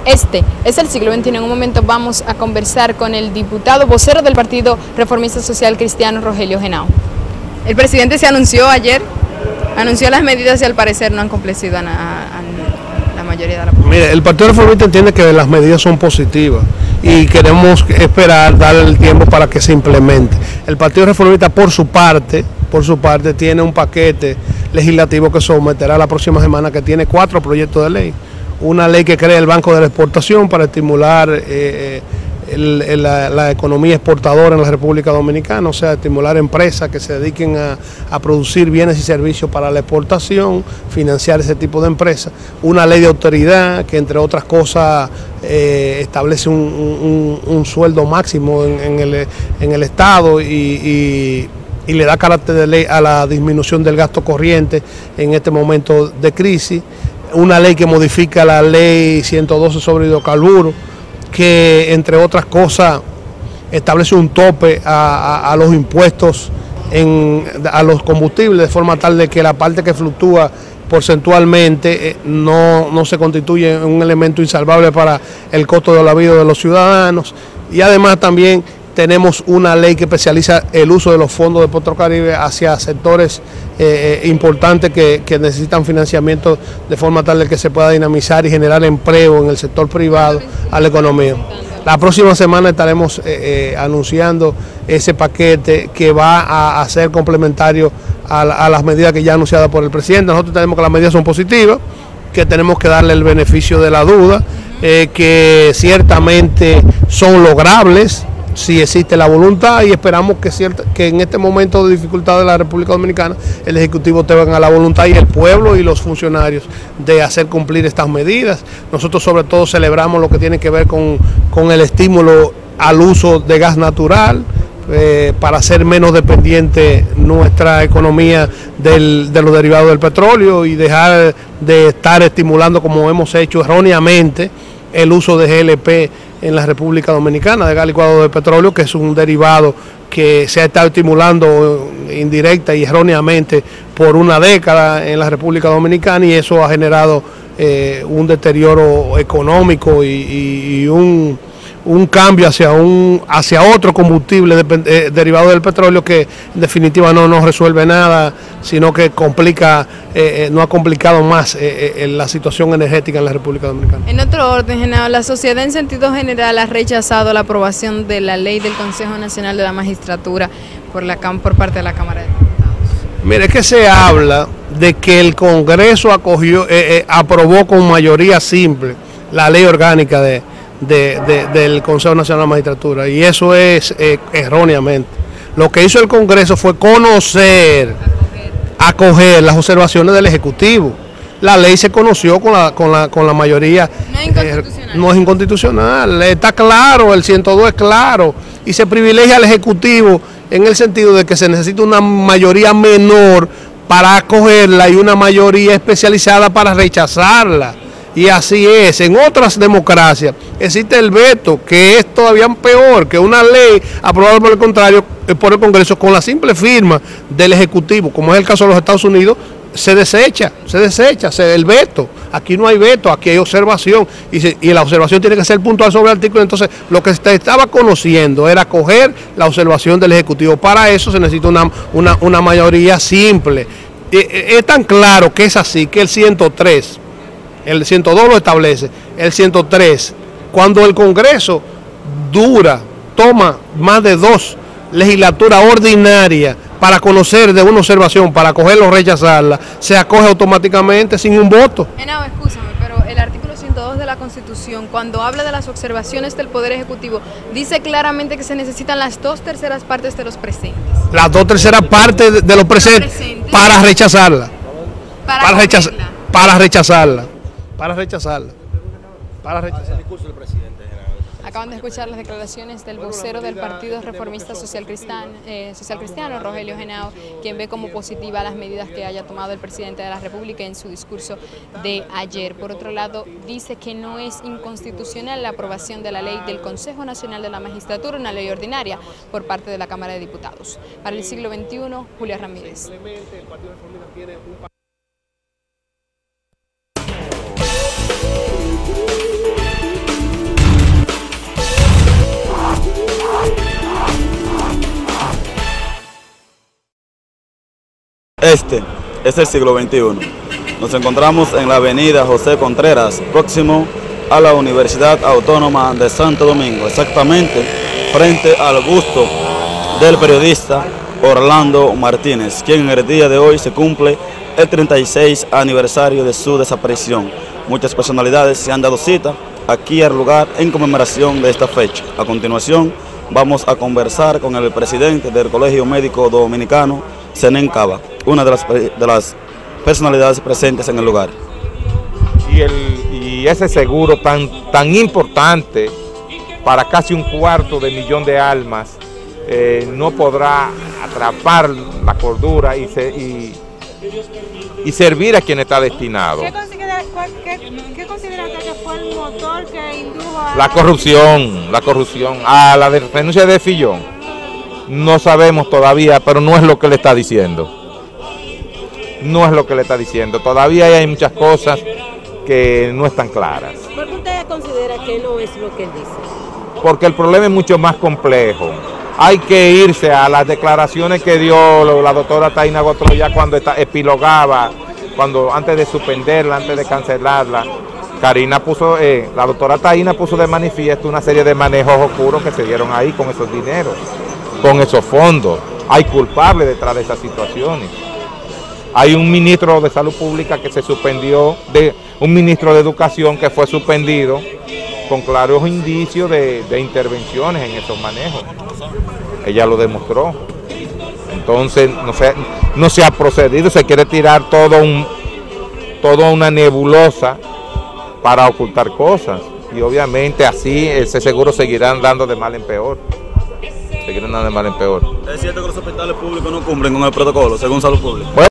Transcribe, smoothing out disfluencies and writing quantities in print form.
Este es el siglo XXI. En un momento vamos a conversar con el diputado vocero del Partido Reformista Social Cristiano, Rogelio Henao. El presidente se anunció ayer, anunció las medidas y al parecer no han complacido a la mayoría de la población. Mire, el Partido Reformista entiende que las medidas son positivas y queremos esperar, dar el tiempo para que se implemente. El Partido Reformista por su parte tiene un paquete legislativo que someterá la próxima semana, que tiene 4 proyectos de ley. Una ley que crea el Banco de la Exportación para estimular la economía exportadora en la República Dominicana, o sea, estimular empresas que se dediquen a producir bienes y servicios para la exportación, financiar ese tipo de empresas. Una ley de autoridad que, entre otras cosas, establece un sueldo máximo en el Estado y le da carácter de ley a la disminución del gasto corriente en este momento de crisis. Una ley que modifica la ley 112 sobre hidrocarburos, que entre otras cosas establece un tope a los impuestos a los combustibles, de forma tal de que la parte que fluctúa porcentualmente no se constituye un elemento insalvable para el costo de la vida de los ciudadanos. Y además también tenemos una ley que especializa el uso de los fondos de Petrocaribe hacia sectores importantes que necesitan financiamiento, de forma tal de que se pueda dinamizar y generar empleo en el sector privado a la economía. La próxima semana estaremos anunciando ese paquete que va a ser complementario a las medidas que ya anunciadas por el presidente. Nosotros tenemos que las medidas son positivas, que tenemos que darle el beneficio de la duda, que ciertamente son logrables si existe la voluntad, y esperamos que en este momento de dificultad de la República Dominicana el Ejecutivo tenga la voluntad y el pueblo y los funcionarios de hacer cumplir estas medidas. Nosotros sobre todo celebramos lo que tiene que ver con el estímulo al uso de gas natural, para hacer menos dependiente nuestra economía de los derivados del petróleo y dejar de estar estimulando, como hemos hecho erróneamente, el uso de GLP en la República Dominicana, de gas licuado de petróleo, que es un derivado que se ha estado estimulando indirecta y erróneamente por una década en la República Dominicana, y eso ha generado un deterioro económico y un cambio hacia otro combustible derivado del petróleo, que en definitiva no nos resuelve nada, sino que no ha complicado más la situación energética en la República Dominicana. En otro orden, Henao, la sociedad en sentido general ha rechazado la aprobación de la ley del Consejo Nacional de la Magistratura por parte de la Cámara de Diputados. Mire, que se habla de que el Congreso aprobó con mayoría simple la ley orgánica del Consejo Nacional de la Magistratura, y eso es erróneamente. Lo que hizo el Congreso fue acoger las observaciones del Ejecutivo. La ley se conoció con la mayoría. No es inconstitucional. No es inconstitucional, está claro, el 102 es claro, y se privilegia al Ejecutivo en el sentido de que se necesita una mayoría menor para acogerla y una mayoría especializada para rechazarla. Y así es. En otras democracias existe el veto, que es todavía peor que una ley aprobada por el Congreso con la simple firma del Ejecutivo, como es el caso de los Estados Unidos. Se desecha el veto. Aquí no hay veto, aquí hay observación, y la observación tiene que ser puntual sobre el artículo. Entonces, lo que se estaba conociendo era coger la observación del Ejecutivo. Para eso se necesita una mayoría simple. Es tan claro que es así, que el 103... El 102 lo establece, el 103, cuando el Congreso toma más de 2 legislaturas ordinarias para conocer de una observación, para acogerla o rechazarla, se acoge automáticamente sin un voto. Henao, escúchame, pero el artículo 102 de la Constitución, cuando habla de las observaciones del Poder Ejecutivo, dice claramente que se necesitan las 2/3 partes de los presentes. Las 2/3 partes de los presentes para rechazarla. Para rechazarla. Acaban de escuchar las declaraciones del vocero del Partido Reformista Social Cristiano, Rogelio Henao, quien ve como positiva las medidas que haya tomado el presidente de la República en su discurso de ayer. Por otro lado, dice que no es inconstitucional la aprobación de la ley del Consejo Nacional de la Magistratura, una ley ordinaria, por parte de la Cámara de Diputados. Para el siglo XXI, Julia Ramírez. Este es el siglo XXI. Nos encontramos en la avenida José Contreras, próximo a la Universidad Autónoma de Santo Domingo, exactamente frente al busto del periodista Orlando Martínez, quien en el día de hoy se cumple el 36 aniversario de su desaparición. Muchas personalidades se han dado cita aquí al lugar en conmemoración de esta fecha. A continuación vamos a conversar con el presidente del Colegio Médico Dominicano, Zenén Cava, una de las personalidades presentes en el lugar. Y ese seguro tan importante para casi 250,000 de almas no podrá atrapar la cordura y servir a quien está destinado. ¿Qué considera usted que fue el motor que indujo a la corrupción, a la renuncia de Fillón? No sabemos todavía, pero no es lo que le está diciendo. No es lo que le está diciendo. Todavía hay muchas cosas que no están claras. ¿Por qué usted considera que no es lo que él dice? Porque el problema es mucho más complejo. Hay que irse a las declaraciones que dio la doctora Taina Gotroya cuando epilogaba, antes de suspenderla, antes de cancelarla. La doctora Taina puso de manifiesto una serie de manejos oscuros que se dieron ahí con esos dineros, con esos fondos. Hay culpables detrás de esas situaciones. Hay un ministro de Salud Pública que se suspendió, un ministro de Educación que fue suspendido con claros indicios de intervenciones en esos manejos. Ella lo demostró. Entonces no se ha procedido, se quiere tirar toda una nebulosa para ocultar cosas. Y obviamente así ese seguro seguirá andando de mal en peor. ¿Es cierto que los hospitales públicos no cumplen con el protocolo según Salud Pública?